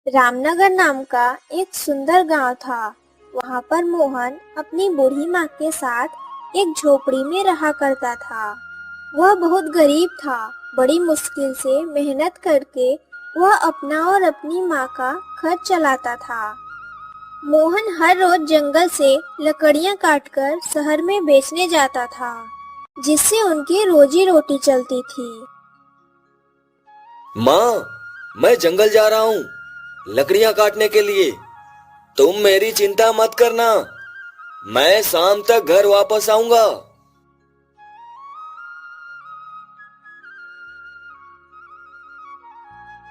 रामनगर नाम का एक सुंदर गांव था। वहां पर मोहन अपनी बूढ़ी माँ के साथ एक झोपड़ी में रहा करता था। वह बहुत गरीब था। बड़ी मुश्किल से मेहनत करके वह अपना और अपनी माँ का खर्च चलाता था। मोहन हर रोज जंगल से लकड़ियाँ काटकर शहर में बेचने जाता था, जिससे उनकी रोजी रोटी चलती थी। माँ, मैं जंगल जा रहा हूँ लकड़ियाँ काटने के लिए। तुम मेरी चिंता मत करना, मैं शाम तक घर वापस आऊंगा।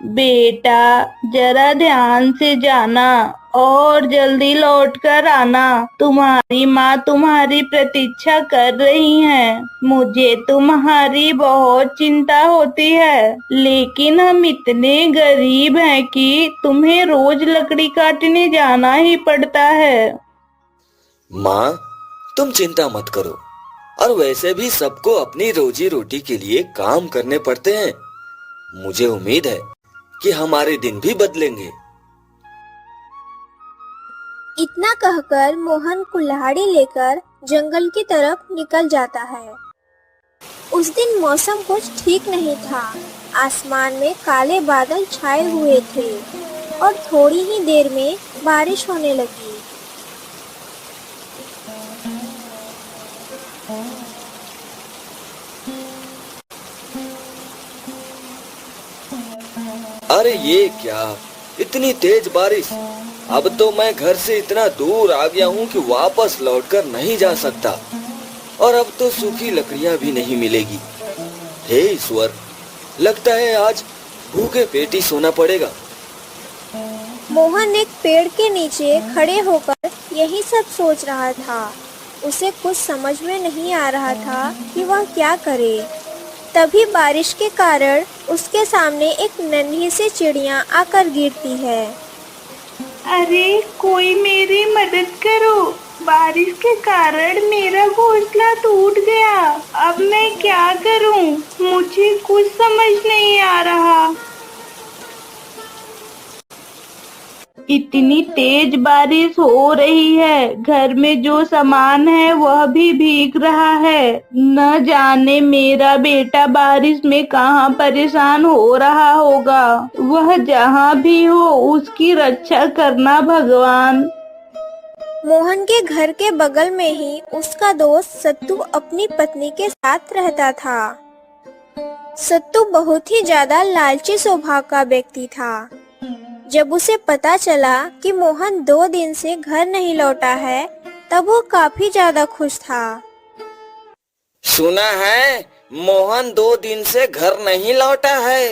बेटा, जरा ध्यान से जाना और जल्दी लौट कर आना। तुम्हारी माँ तुम्हारी प्रतीक्षा कर रही है। मुझे तुम्हारी बहुत चिंता होती है, लेकिन हम इतने गरीब हैं कि तुम्हें रोज लकड़ी काटने जाना ही पड़ता है। माँ, तुम चिंता मत करो। और वैसे भी सबको अपनी रोजी रोटी के लिए काम करने पड़ते हैं। मुझे उम्मीद है कि हमारे दिन भी बदलेंगे। इतना कहकर मोहन कुल्हाड़ी लेकर जंगल की तरफ निकल जाता है। उस दिन मौसम कुछ ठीक नहीं था। आसमान में काले बादल छाए हुए थे और थोड़ी ही देर में बारिश होने लगी। अरे ये क्या, इतनी तेज बारिश! अब तो मैं घर से इतना दूर आ गया हूँ कि वापस लौटकर नहीं जा सकता। और अब तो सूखी लकड़ियाँ भी नहीं मिलेगी। हे ईश्वर, लगता है आज भूखे पेट ही सोना पड़ेगा। मोहन एक पेड़ के नीचे खड़े होकर यही सब सोच रहा था। उसे कुछ समझ में नहीं आ रहा था कि वह क्या करे। तभी बारिश के कारण उसके सामने एक नन्ही सी चिड़िया आकर गिरती है। अरे, कोई मेरी मदद करो। बारिश के कारण मेरा घोंसला टूट गया। अब मैं क्या करूं? मुझे कुछ समझ नहीं आ रहा। इतनी तेज बारिश हो रही है, घर में जो सामान है वह भी भीग रहा है। न जाने मेरा बेटा बारिश में कहाँ परेशान हो रहा होगा। वह जहाँ भी हो उसकी रक्षा करना भगवान। मोहन के घर के बगल में ही उसका दोस्त सत्तू अपनी पत्नी के साथ रहता था। सत्तू बहुत ही ज्यादा लालची स्वभाव का व्यक्ति था। जब उसे पता चला कि मोहन 2 दिन से घर नहीं लौटा है, तब वो काफी ज्यादा खुश था। सुना है मोहन 2 दिन से घर नहीं लौटा है।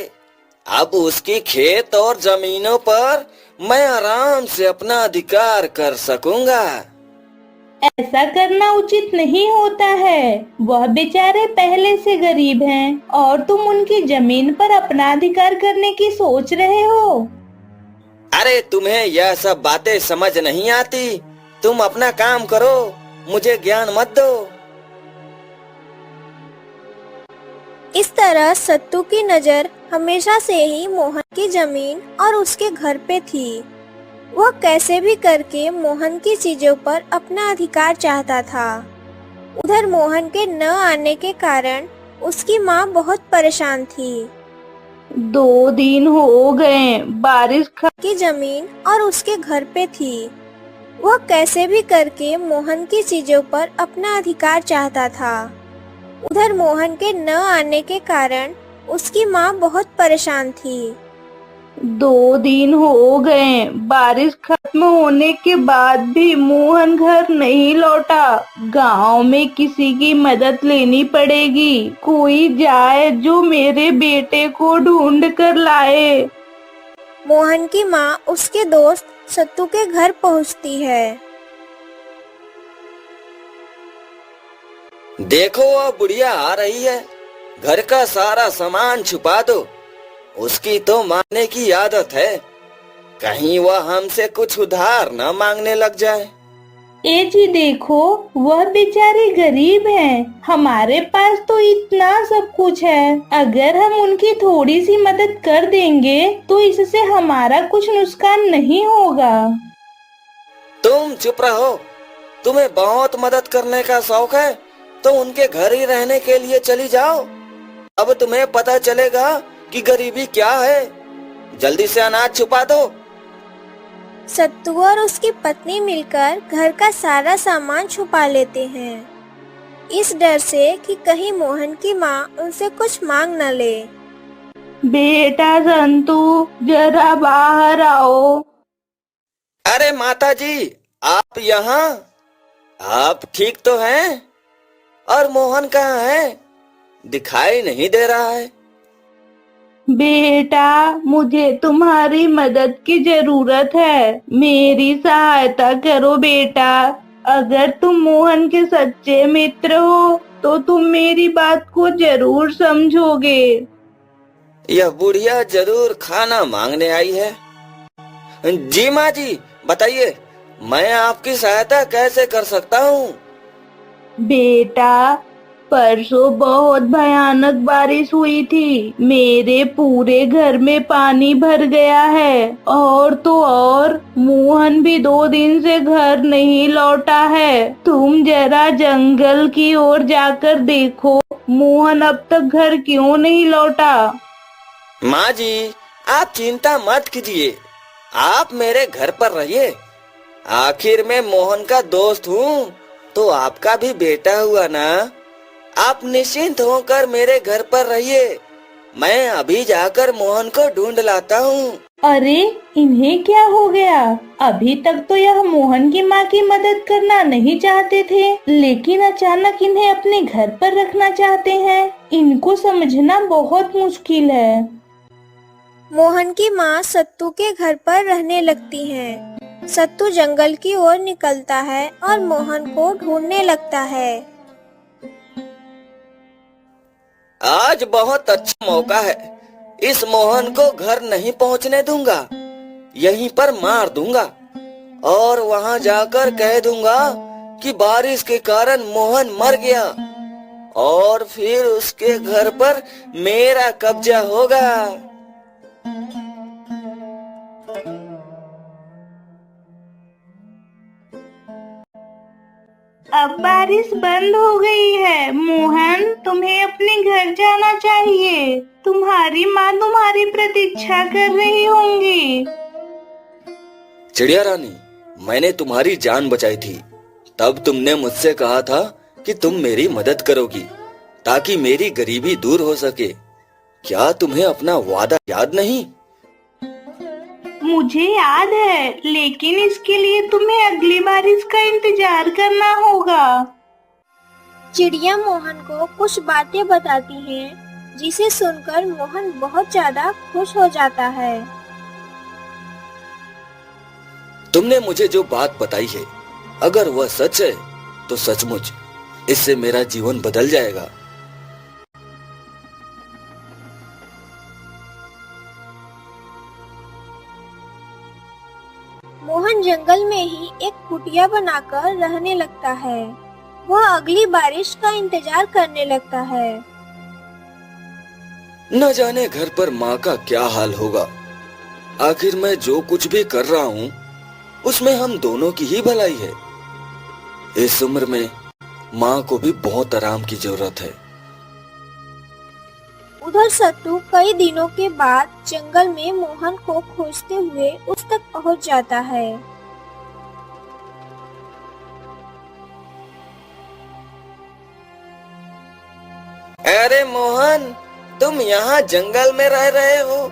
अब उसकी खेत और जमीनों पर मैं आराम से अपना अधिकार कर सकूंगा। ऐसा करना उचित नहीं होता है। वह बेचारे पहले से गरीब हैं और तुम उनकी जमीन पर अपना अधिकार करने की सोच रहे हो। अरे, तुम्हें यह सब बातें समझ नहीं आती। तुम अपना काम करो, मुझे ज्ञान मत दो। इस तरह सत्तू की नजर हमेशा से ही मोहन की जमीन और उसके घर पे थी। वह कैसे भी करके मोहन की चीजों पर अपना अधिकार चाहता था। उधर मोहन के न आने के कारण उसकी माँ बहुत परेशान थी। 2 दिन हो गए, बारिश की जमीन और उसके घर पे थी। वह कैसे भी करके मोहन की चीजों पर अपना अधिकार चाहता था। उधर मोहन के न आने के कारण उसकी माँ बहुत परेशान थी। 2 दिन हो गए, बारिश खत्म होने के बाद भी मोहन घर नहीं लौटा। गांव में किसी की मदद लेनी पड़ेगी। कोई जाए जो मेरे बेटे को ढूंढ कर लाए। मोहन की माँ उसके दोस्त सत्तू के घर पहुँचती है। देखो, वह बुढ़िया आ रही है। घर का सारा सामान छुपा दो। उसकी तो मांगने की आदत है। कहीं वह हमसे कुछ उधार न मांगने लग जाए। ए जी देखो, वह बेचारे गरीब हैं। हमारे पास तो इतना सब कुछ है। अगर हम उनकी थोड़ी सी मदद कर देंगे तो इससे हमारा कुछ नुकसान नहीं होगा। तुम चुप रहो। तुम्हें बहुत मदद करने का शौक है तो उनके घर ही रहने के लिए चली जाओ। अब तुम्हें पता चलेगा कि गरीबी क्या है। जल्दी से अनाज छुपा दो। सत्तू और उसकी पत्नी मिलकर घर का सारा सामान छुपा लेते हैं, इस डर से कि कहीं मोहन की माँ उनसे कुछ मांग न ले। बेटा संतू, जरा बाहर आओ। अरे माता जी, आप यहाँ? आप ठीक तो हैं? और मोहन कहाँ है? दिखाई नहीं दे रहा है। बेटा, मुझे तुम्हारी मदद की जरूरत है। मेरी सहायता करो बेटा। अगर तुम मोहन के सच्चे मित्र हो तो तुम मेरी बात को जरूर समझोगे। यह बुढ़िया जरूर खाना मांगने आई है। जी माँ जी, बताइए मैं आपकी सहायता कैसे कर सकता हूँ? बेटा, परसों बहुत भयानक बारिश हुई थी। मेरे पूरे घर में पानी भर गया है। और तो और मोहन भी 2 दिन से घर नहीं लौटा है। तुम जरा जंगल की ओर जाकर देखो, मोहन अब तक घर क्यों नहीं लौटा। माँ जी, आप चिंता मत कीजिए। आप मेरे घर पर रहिए। आखिर मैं मोहन का दोस्त हूँ तो आपका भी बेटा हुआ ना। आप निश्चिंत होकर मेरे घर पर रहिए। मैं अभी जाकर मोहन को ढूंढ लाता हूँ। अरे, इन्हें क्या हो गया? अभी तक तो यह मोहन की माँ की मदद करना नहीं चाहते थे, लेकिन अचानक इन्हें अपने घर पर रखना चाहते हैं। इनको समझना बहुत मुश्किल है। मोहन की माँ सत्तू के घर पर रहने लगती हैं। सत्तू जंगल की ओर निकलता है और मोहन को ढूंढने लगता है। आज बहुत अच्छा मौका है। इस मोहन को घर नहीं पहुंचने दूंगा। यहीं पर मार दूंगा और वहां जाकर कह दूंगा कि बारिश के कारण मोहन मर गया और फिर उसके घर पर मेरा कब्जा होगा। अब बारिश बंद हो गई है। मोहन, तुम्हें अपने घर जाना चाहिए। तुम्हारी माँ तुम्हारी प्रतीक्षा कर रही होंगी। चिड़िया रानी, मैंने तुम्हारी जान बचाई थी। तब तुमने मुझसे कहा था कि तुम मेरी मदद करोगी ताकि मेरी गरीबी दूर हो सके। क्या तुम्हें अपना वादा याद नहीं? मुझे याद है, लेकिन इसके लिए तुम्हें अगली बारिश का इंतजार करना होगा। चिड़िया मोहन को कुछ बातें बताती हैं, जिसे सुनकर मोहन बहुत ज्यादा खुश हो जाता है। तुमने मुझे जो बात बताई है, अगर वह सच है तो सचमुच इससे मेरा जीवन बदल जाएगा। मोहन जंगल में ही एक कुटिया बनाकर रहने लगता है। वह अगली बारिश का इंतजार करने लगता है। न जाने घर पर माँ का क्या हाल होगा। आखिर मैं जो कुछ भी कर रहा हूँ उसमें हम दोनों की ही भलाई है। इस उम्र में माँ को भी बहुत आराम की जरूरत है। उधर सत्तू कई दिनों के बाद जंगल में मोहन को खोजते हुए उस तक पहुंच जाता है। अरे मोहन, तुम यहाँ जंगल में रह रहे हो?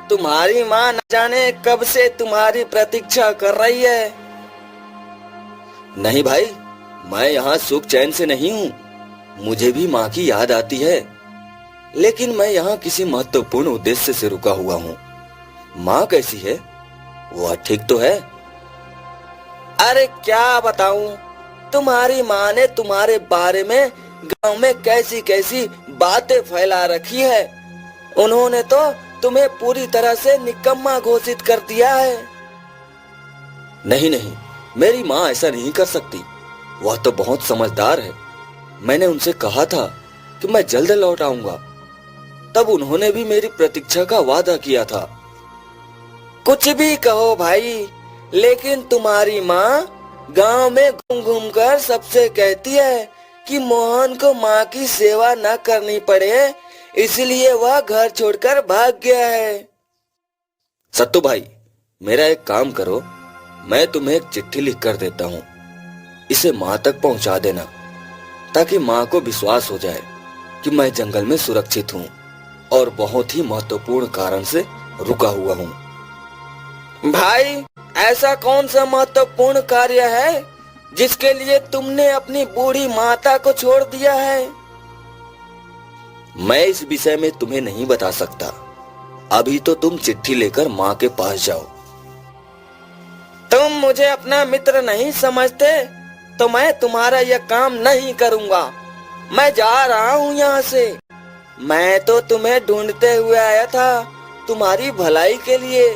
तुम्हारी माँ न जाने कब से तुम्हारी प्रतीक्षा कर रही है। नहीं भाई, मैं यहाँ सुख चैन से नहीं हूँ। मुझे भी माँ की याद आती है, लेकिन मैं यहाँ किसी महत्वपूर्ण उद्देश्य से रुका हुआ हूँ। माँ कैसी है? वह ठीक तो है? अरे क्या बताऊं, तुम्हारी माँ ने तुम्हारे बारे में गांव में कैसी कैसी बातें फैला रखी है। उन्होंने तो तुम्हें पूरी तरह से निकम्मा घोषित कर दिया है। नहीं नहीं, मेरी माँ ऐसा नहीं कर सकती, वह तो बहुत समझदार है। मैंने उनसे कहा था कि मैं जल्द लौट आऊंगा, तब उन्होंने भी मेरी प्रतीक्षा का वादा किया था। कुछ भी कहो भाई, लेकिन तुम्हारी माँ गांव में घूम घूम कर सबसे कहती है कि मोहन को माँ की सेवा न करनी पड़े, इसलिए वह घर छोड़कर भाग गया है। सत्तू भाई, मेरा एक काम करो, मैं तुम्हें एक चिट्ठी लिख कर देता हूँ, इसे माँ तक पहुँचा देना, ताकि माँ को विश्वास हो जाए कि मैं जंगल में सुरक्षित हूँ और बहुत ही महत्वपूर्ण कारण से रुका हुआ हूँ। भाई, ऐसा कौन सा महत्वपूर्ण कार्य है जिसके लिए तुमने अपनी बूढ़ी माता को छोड़ दिया है? मैं इस विषय में तुम्हें नहीं बता सकता। अभी तो तुम चिट्ठी लेकर माँ के पास जाओ। तुम मुझे अपना मित्र नहीं समझते तो मैं तुम्हारा यह काम नहीं करूंगा। मैं जा रहा हूँ यहाँ से। मैं तो तुम्हें ढूंढते हुए आया था तुम्हारी भलाई के लिए,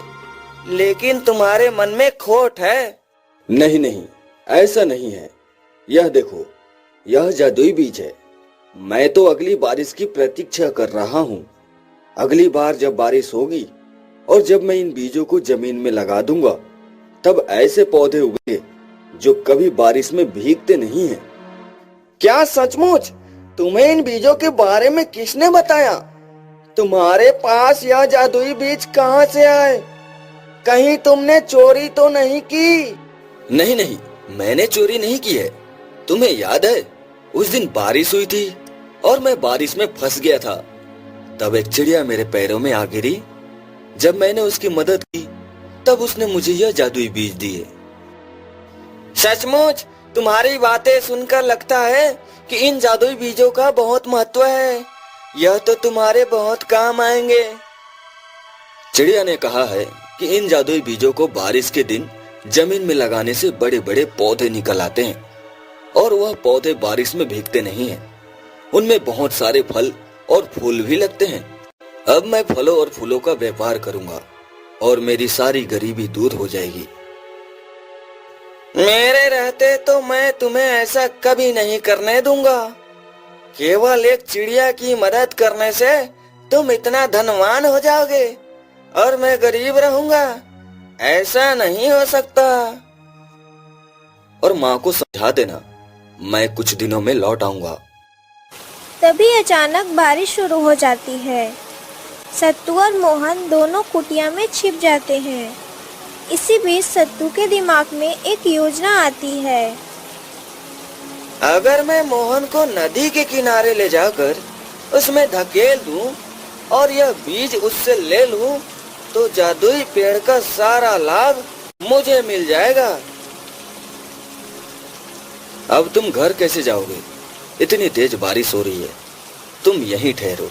लेकिन तुम्हारे मन में खोट है। नहीं नहीं, ऐसा नहीं है। यह देखो, यह जादुई बीज है। मैं तो अगली बारिश की प्रतीक्षा कर रहा हूँ। अगली बार जब बारिश होगी और जब मैं इन बीजों को जमीन में लगा दूंगा, तब ऐसे पौधे उगेंगे जो कभी बारिश में भीगते नहीं हैं। क्या सचमुच? तुम्हें इन बीजों के बारे में किसने बताया? तुम्हारे पास यह जादुई बीज कहाँ से आए? कहीं तुमने चोरी तो नहीं की? नहीं नहीं, मैंने चोरी नहीं की है। तुम्हें याद है, उस दिन बारिश हुई थी और मैं बारिश में फंस गया था। तब एक चिड़िया मेरे पैरों में आ गिरी। जब मैंने उसकी मदद की, तब उसने मुझे यह जादुई बीज दिए। सचमुच? तुम्हारी बातें सुनकर लगता है कि इन जादुई बीजों का बहुत महत्व है। यह तो तुम्हारे बहुत काम आएंगे। चिड़िया ने कहा है कि इन जादुई बीजों को बारिश के दिन जमीन में लगाने से बड़े बड़े पौधे निकल आते हैं और वह पौधे बारिश में भीगते नहीं हैं। उनमें बहुत सारे फल और फूल भी लगते हैं। अब मैं फलों और फूलों का व्यापार करूंगा और मेरी सारी गरीबी दूर हो जाएगी। मेरे रहते तो मैं तुम्हें ऐसा कभी नहीं करने दूंगा। केवल एक चिड़िया की मदद करने से तुम इतना धनवान हो जाओगे और मैं गरीब रहूंगा? ऐसा नहीं हो सकता। और माँ को समझा देना, मैं कुछ दिनों में लौट आऊंगा। तभी अचानक बारिश शुरू हो जाती है। सत्तू और मोहन दोनों कुटिया में छिप जाते हैं। इसी बीच सत्तू के दिमाग में एक योजना आती है। अगर मैं मोहन को नदी के किनारे ले जाकर उसमें धकेल दूं और यह बीज उससे ले लूं, तो जादुई पेड़ का सारा लाभ मुझे मिल जाएगा। अब तुम घर कैसे जाओगे? इतनी तेज बारिश हो रही है। तुम यहीं ठहरो,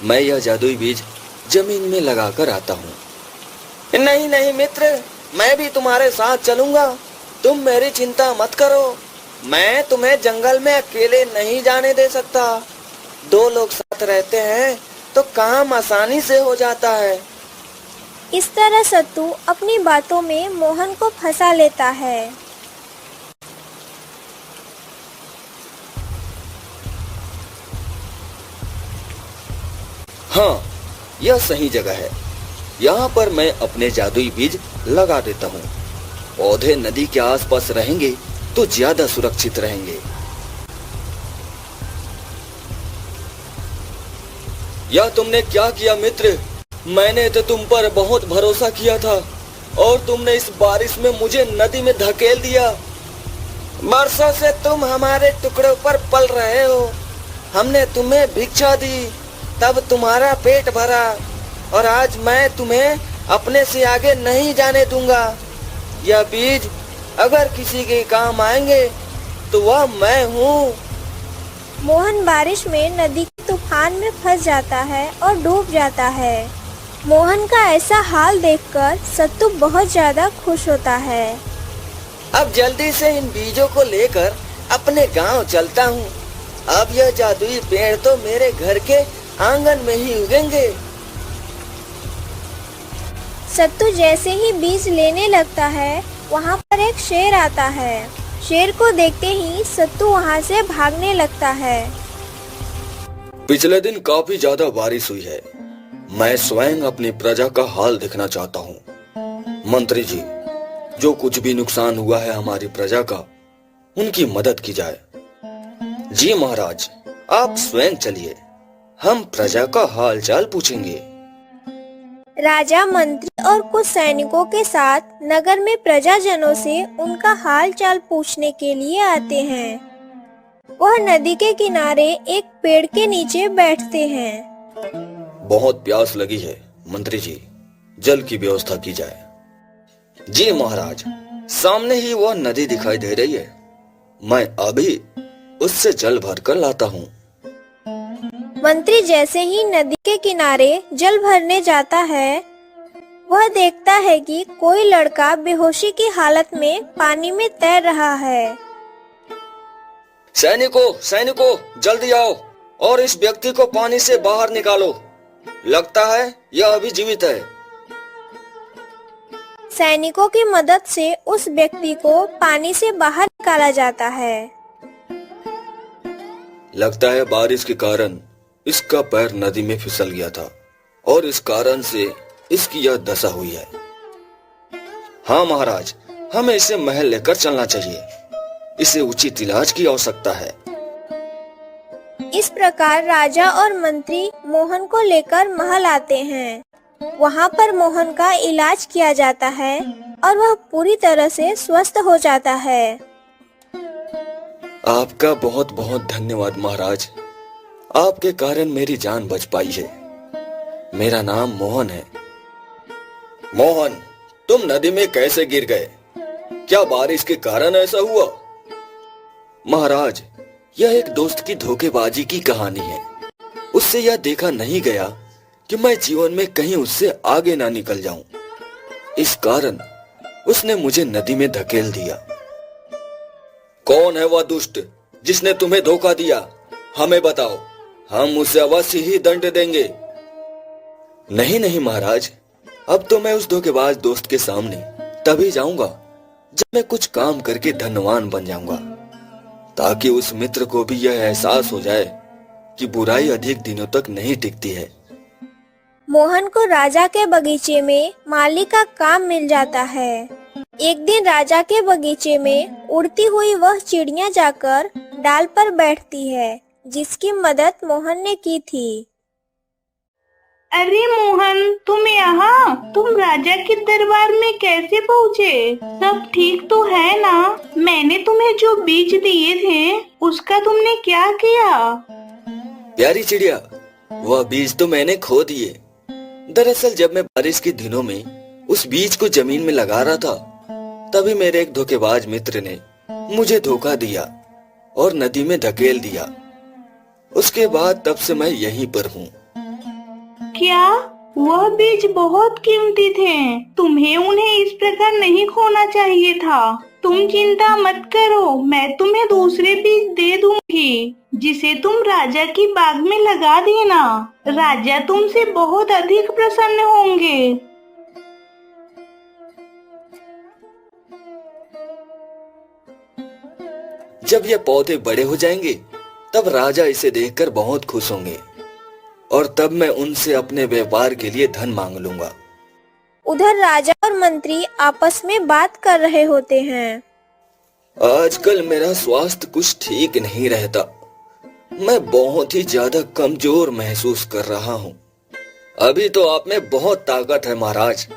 मैं यह जादुई बीज जमीन में लगाकर आता हूँ। नहीं नहीं मित्र, मैं भी तुम्हारे साथ चलूंगा। तुम मेरी चिंता मत करो। मैं तुम्हें जंगल में अकेले नहीं जाने दे सकता। दो लोग साथ रहते हैं तो काम आसानी से हो जाता है। इस तरह सत्तू अपनी बातों में मोहन को फंसा लेता है। हाँ, यह सही जगह है। यहाँ पर मैं अपने जादुई बीज लगा देता हूँ। पौधे नदी के आसपास रहेंगे तो ज्यादा सुरक्षित रहेंगे। यह तुमने क्या किया मित्र? मैंने तो तुम पर बहुत भरोसा किया था और तुमने इस बारिश में मुझे नदी में धकेल दिया। बरसों से तुम हमारे टुकड़ों पर पल रहे हो। हमने तुम्हें भिक्षा दी, तब तुम्हारा पेट भरा, और आज मैं तुम्हें अपने से आगे नहीं जाने दूंगा। यह बीज अगर किसी के काम आएंगे तो वह मैं हूँ। मोहन बारिश में नदी के तूफान में फंस जाता है और डूब जाता है। मोहन का ऐसा हाल देखकर सत्तू बहुत ज्यादा खुश होता है। अब जल्दी से इन बीजों को लेकर अपने गांव चलता हूँ। अब यह जादुई पेड़ तो मेरे घर के आंगन में ही उगेंगे। सत्तू जैसे ही बीज लेने लगता है, वहाँ पर एक शेर आता है। शेर को देखते ही सत्तू वहाँ से भागने लगता है। पिछले दिन काफी ज्यादा बारिश हुई है। मैं स्वयं अपनी प्रजा का हाल देखना चाहता हूँ। मंत्री जी, जो कुछ भी नुकसान हुआ है हमारी प्रजा का, उनकी मदद की जाए। जी महाराज, आप स्वयं चलिए, हम प्रजा का हाल चाल पूछेंगे। राजा, मंत्री और कुछ सैनिकों के साथ नगर में प्रजाजनों से उनका हाल चाल पूछने के लिए आते हैं। वह नदी के किनारे एक पेड़ के नीचे बैठते हैं। बहुत प्यास लगी है मंत्री जी, जल की व्यवस्था की जाए। जी महाराज, सामने ही वह नदी दिखाई दे रही है, मैं अभी उससे जल भरकर लाता हूँ। मंत्री जैसे ही नदी के किनारे जल भरने जाता है, वह देखता है कि कोई लड़का बेहोशी की हालत में पानी में तैर रहा है। सैनिकों, जल्दी आओ और इस व्यक्ति को पानी से बाहर निकालो। लगता है यह अभी जीवित है। सैनिकों की मदद से उस व्यक्ति को पानी से बाहर निकाला जाता है। लगता है बारिश के कारण इसका पैर नदी में फिसल गया था और इस कारण से इसकी यह दशा हुई है। हाँ महाराज, हमें इसे महल लेकर चलना चाहिए। इसे उचित इलाज की आवश्यकता है। इस प्रकार राजा और मंत्री मोहन को लेकर महल आते हैं। वहाँ पर मोहन का इलाज किया जाता है और वह पूरी तरह से स्वस्थ हो जाता है। आपका बहुत बहुत धन्यवाद महाराज, आपके कारण मेरी जान बच पाई है। मेरा नाम मोहन है। मोहन, तुम नदी में कैसे गिर गए? क्या बारिश के कारण ऐसा हुआ? महाराज, यह एक दोस्त की धोखेबाजी की कहानी है। उससे यह देखा नहीं गया कि मैं जीवन में कहीं उससे आगे ना निकल जाऊं। इस कारण उसने मुझे नदी में धकेल दिया। कौन है वह दुष्ट जिसने तुम्हें धोखा दिया? हमें बताओ, हम उसे अवश्य ही दंड देंगे। नहीं महाराज, अब तो मैं उस धोखेबाज दोस्त के सामने तभी जाऊंगा जब मैं कुछ काम करके धनवान बन जाऊंगा, ताकि उस मित्र को भी यह एहसास हो जाए कि बुराई अधिक दिनों तक नहीं टिकती है। मोहन को राजा के बगीचे में माली का काम मिल जाता है। एक दिन राजा के बगीचे में उड़ती हुई वह चिड़िया जाकर डाल पर बैठती है, जिसकी मदद मोहन ने की थी। अरे मोहन, तुम यहाँ? तुम राजा के दरबार में कैसे पहुँचे? सब ठीक तो है ना? मैंने तुम्हें जो बीज दिए थे उसका तुमने क्या किया? प्यारी चिड़िया, वह बीज तो मैंने खो दिए। दरअसल जब मैं बारिश के दिनों में उस बीज को जमीन में लगा रहा था, तभी मेरे एक धोखेबाज मित्र ने मुझे धोखा दिया और नदी में धकेल दिया। उसके बाद तब से मैं यहीं पर हूँ। क्या? वह बीज बहुत कीमती थे, तुम्हें उन्हें इस प्रकार नहीं खोना चाहिए था। तुम चिंता मत करो, मैं तुम्हें दूसरे बीज दे दूंगी जिसे तुम राजा की बाग में लगा देना। राजा तुमसे बहुत अधिक प्रसन्न होंगे। जब ये पौधे बड़े हो जाएंगे तब राजा इसे देखकर बहुत खुश होंगे और तब मैं उनसे अपने व्यापार के लिए धन मांग लूंगा। उधर राजा और मंत्री आपस में बात कर रहे होते हैं। आजकल मेरा स्वास्थ्य कुछ ठीक नहीं रहता। मैं बहुत ही ज्यादा कमजोर महसूस कर रहा हूँ। अभी तो आप में बहुत ताकत है महाराज।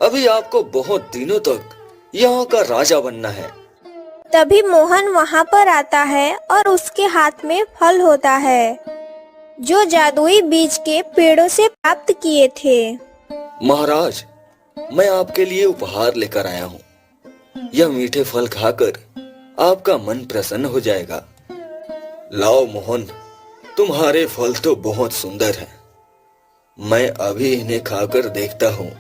अभी आपको बहुत दिनों तक यहाँ का राजा बनना है। तभी मोहन वहाँ पर आता है और उसके हाथ में फल होता है, जो जादुई बीज के पेड़ों से प्राप्त किए थे। महाराज, मैं आपके लिए उपहार लेकर आया हूँ। यह मीठे फल खाकर आपका मन प्रसन्न हो जाएगा। लाओ मोहन, तुम्हारे फल तो बहुत सुंदर हैं। मैं अभी इन्हें खाकर देखता हूँ।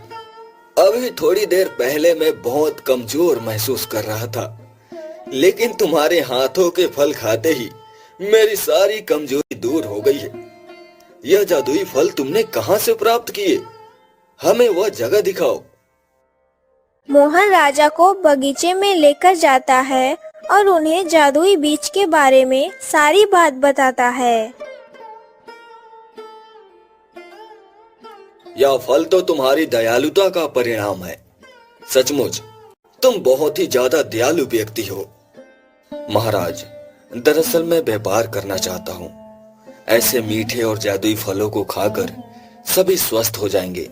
अभी थोड़ी देर पहले मैं बहुत कमजोर महसूस कर रहा था, लेकिन तुम्हारे हाथों के फल खाते ही मेरी सारी कमजोरी दूर हो गई है। यह जादुई फल तुमने कहाँ से प्राप्त किए? हमें वह जगह दिखाओ। मोहन राजा को बगीचे में लेकर जाता है और उन्हें जादुई बीज के बारे में सारी बात बताता है। यह फल तो तुम्हारी दयालुता का परिणाम है। सचमुच तुम बहुत ही ज्यादा दयालु व्यक्ति हो। महाराज, दरअसल मैं व्यापार करना चाहता हूँ। ऐसे मीठे और जादुई फलों को खाकर सभी स्वस्थ हो जाएंगे।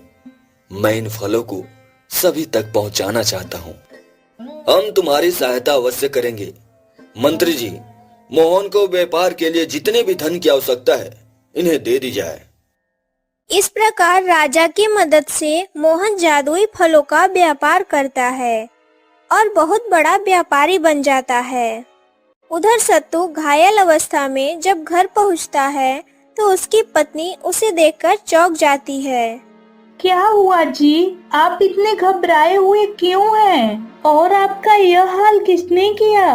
मैं इन फलों को सभी तक पहुंचाना चाहता हूँ। हम तुम्हारी सहायता अवश्य करेंगे। मंत्री जी, मोहन को व्यापार के लिए जितने भी धन की आवश्यकता है, इन्हें दे दी जाए। इस प्रकार राजा की मदद से मोहन जादुई फलों का व्यापार करता है और बहुत बड़ा व्यापारी बन जाता है। उधर सत्तू घायल अवस्था में जब घर पहुंचता है तो उसकी पत्नी उसे देखकर चौंक जाती है। क्या हुआ जी? आप इतने घबराए हुए क्यों हैं? और आपका यह हाल किसने किया?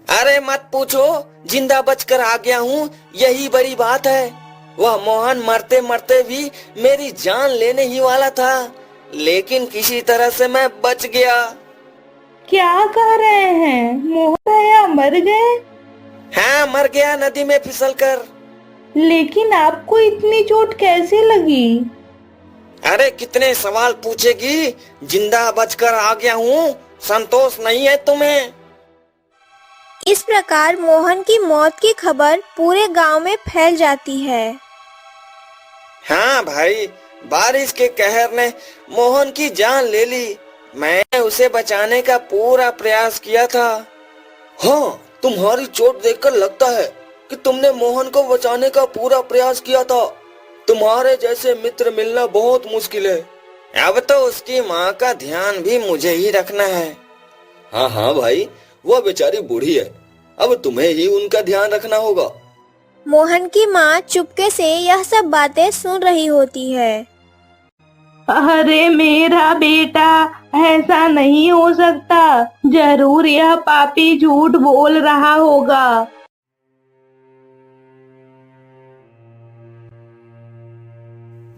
अरे मत पूछो, जिंदा बचकर आ गया हूँ, यही बड़ी बात है। वह मोहन मरते मरते भी मेरी जान लेने ही वाला था, लेकिन किसी तरह से मैं बच गया। क्या कह रहे हैं? मोहन भैया मर गए? हाँ, मर गया नदी में फिसलकर। लेकिन आपको इतनी चोट कैसे लगी? अरे कितने सवाल पूछेगी, जिंदा बचकर आ गया हूँ, संतोष नहीं है तुम्हें? इस प्रकार मोहन की मौत की खबर पूरे गांव में फैल जाती है। हाँ भाई, बारिश के कहर ने मोहन की जान ले ली। मैं उसे बचाने का पूरा प्रयास किया था। हाँ, तुम्हारी चोट देखकर लगता है कि तुमने मोहन को बचाने का पूरा प्रयास किया था। तुम्हारे जैसे मित्र मिलना बहुत मुश्किल है। अब तो उसकी माँ का ध्यान भी मुझे ही रखना है। हाँ हाँ भाई, वह बेचारी बूढ़ी है, अब तुम्हें ही उनका ध्यान रखना होगा। मोहन की माँ चुपके से यह सब बातें सुन रही होती है। अरे मेरा बेटा, ऐसा नहीं हो सकता। जरूर यह पापी झूठ बोल रहा होगा।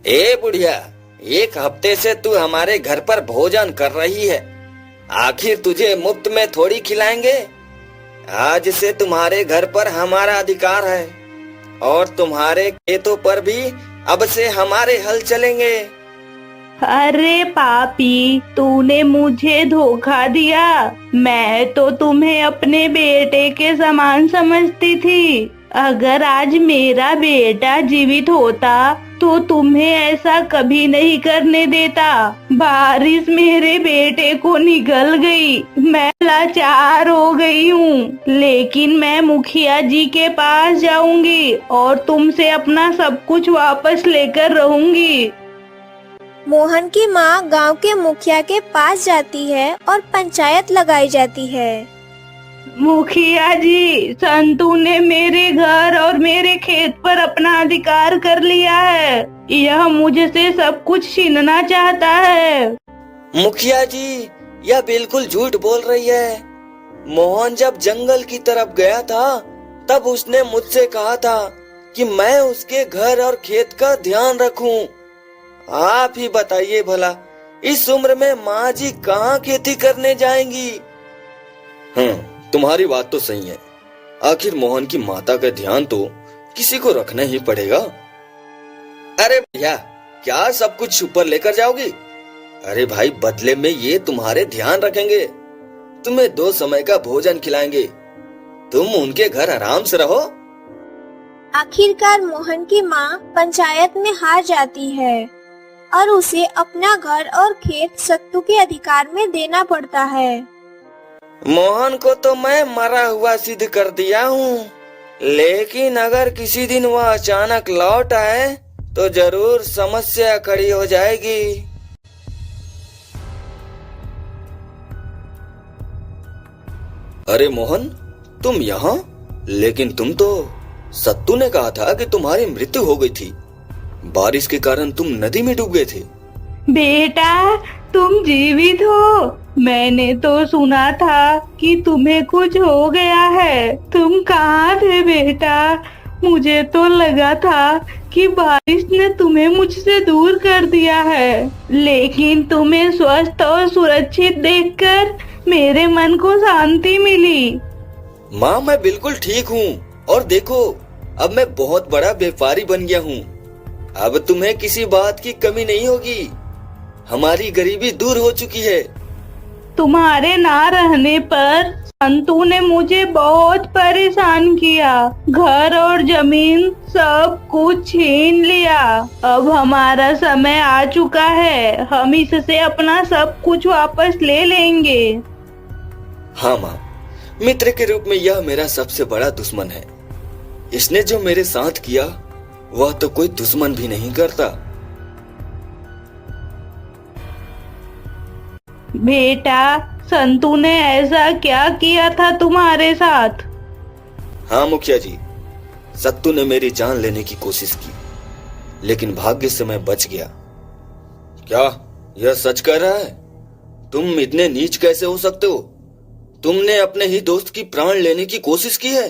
ए बुढ़िया, एक हफ्ते से तू हमारे घर पर भोजन कर रही है, आखिर तुझे मुफ्त में थोड़ी खिलाएंगे। आज से तुम्हारे घर पर हमारा अधिकार है और तुम्हारे खेतों पर भी अब से हमारे हल चलेंगे। अरे पापी, तूने मुझे धोखा दिया। मैं तो तुम्हें अपने बेटे के समान समझती थी। अगर आज मेरा बेटा जीवित होता तो तुम्हें ऐसा कभी नहीं करने देता। बारिश मेरे बेटे को निगल गई, मैं लाचार हो गई हूँ। लेकिन मैं मुखिया जी के पास जाऊंगी और तुमसे अपना सब कुछ वापस लेकर रहूंगी। मोहन की माँ गांव के मुखिया के पास जाती है और पंचायत लगाई जाती है। मुखिया जी, संतू ने मेरे घर और मेरे खेत पर अपना अधिकार कर लिया है। यह मुझसे सब कुछ छीनना चाहता है। मुखिया जी, यह बिल्कुल झूठ बोल रही है। मोहन जब जंगल की तरफ गया था तब उसने मुझसे कहा था कि मैं उसके घर और खेत का ध्यान रखूं। आप ही बताइए भला, इस उम्र में माँ जी कहाँ खेती करने जाएंगी? तुम्हारी बात तो सही है। आखिर मोहन की माता का ध्यान तो किसी को रखना ही पड़ेगा। अरे भैया, क्या सब कुछ ऊपर लेकर जाओगी? अरे भाई, बदले में ये तुम्हारे ध्यान रखेंगे, तुम्हें 2 समय का भोजन खिलाएंगे, तुम उनके घर आराम से रहो। आखिरकार मोहन की माँ पंचायत में हार जाती है और उसे अपना घर और खेत सत्तू के अधिकार में देना पड़ता है। मोहन को तो मैं मरा हुआ सिद्ध कर दिया हूँ, लेकिन अगर किसी दिन वह अचानक लौट आए तो जरूर समस्या खड़ी हो जाएगी। अरे मोहन, तुम यहाँ? लेकिन तुम तो, सत्तू ने कहा था कि तुम्हारी मृत्यु हो गई थी। बारिश के कारण तुम नदी में डूब गए थे। बेटा, तुम जीवित हो। मैंने तो सुना था कि तुम्हें कुछ हो गया है। तुम कहाँ थे बेटा? मुझे तो लगा था कि बारिश ने तुम्हें मुझसे दूर कर दिया है, लेकिन तुम्हें स्वस्थ और सुरक्षित देखकर मेरे मन को शांति मिली। माँ, मैं बिल्कुल ठीक हूँ और देखो, अब मैं बहुत बड़ा व्यापारी बन गया हूँ। अब तुम्हें किसी बात की कमी नहीं होगी। हमारी गरीबी दूर हो चुकी है। तुम्हारे ना रहने पर संतू ने मुझे बहुत परेशान किया, घर और जमीन सब कुछ छीन लिया। अब हमारा समय आ चुका है, हम इससे अपना सब कुछ वापस ले लेंगे। हाँ माँ, मित्र के रूप में यह मेरा सबसे बड़ा दुश्मन है। इसने जो मेरे साथ किया वह तो कोई दुश्मन भी नहीं करता। बेटा, संतू ने ऐसा क्या किया था तुम्हारे साथ? हाँ मुखिया जी, सत्तू ने मेरी जान लेने की कोशिश की, लेकिन भाग्य से मैं बच गया। क्या यह सच कह रहा है? तुम इतने नीच कैसे हो सकते हो? तुमने अपने ही दोस्त की प्राण लेने की कोशिश की है।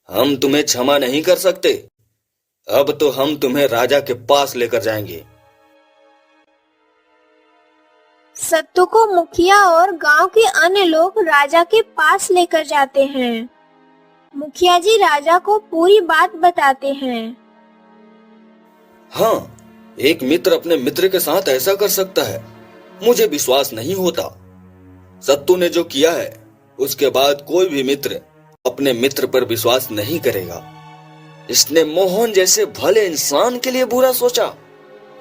हम तुम्हें क्षमा नहीं कर सकते। अब तो हम तुम्हें राजा के पास लेकर जाएंगे। सत्तू को मुखिया और गांव के अन्य लोग राजा के पास लेकर जाते हैं। मुखिया जी राजा को पूरी बात बताते हैं। हाँ, एक मित्र अपने मित्र के साथ ऐसा कर सकता है? मुझे विश्वास नहीं होता। सत्तू ने जो किया है उसके बाद कोई भी मित्र अपने मित्र पर विश्वास नहीं करेगा। इसने मोहन जैसे भले इंसान के लिए बुरा सोचा।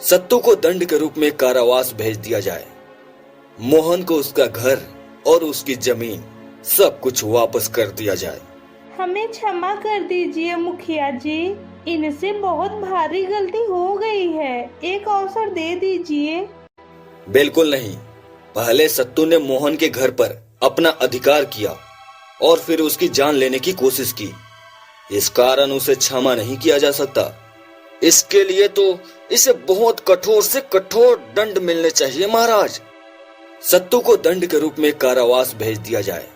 सत्तू को दंड के रूप में कारावास भेज दिया जाए। मोहन को उसका घर और उसकी जमीन सब कुछ वापस कर दिया जाए। हमें क्षमा कर दीजिए मुखिया जी, इनसे बहुत भारी गलती हो गई है, एक अवसर दे दीजिए। बिल्कुल नहीं। पहले सत्तू ने मोहन के घर पर अपना अधिकार किया और फिर उसकी जान लेने की कोशिश की। इस कारण उसे क्षमा नहीं किया जा सकता। इसके लिए तो इसे बहुत कठोर से कठोर दंड मिलने चाहिए महाराज। सत्तू को दंड के रूप में कारावास भेज दिया जाए।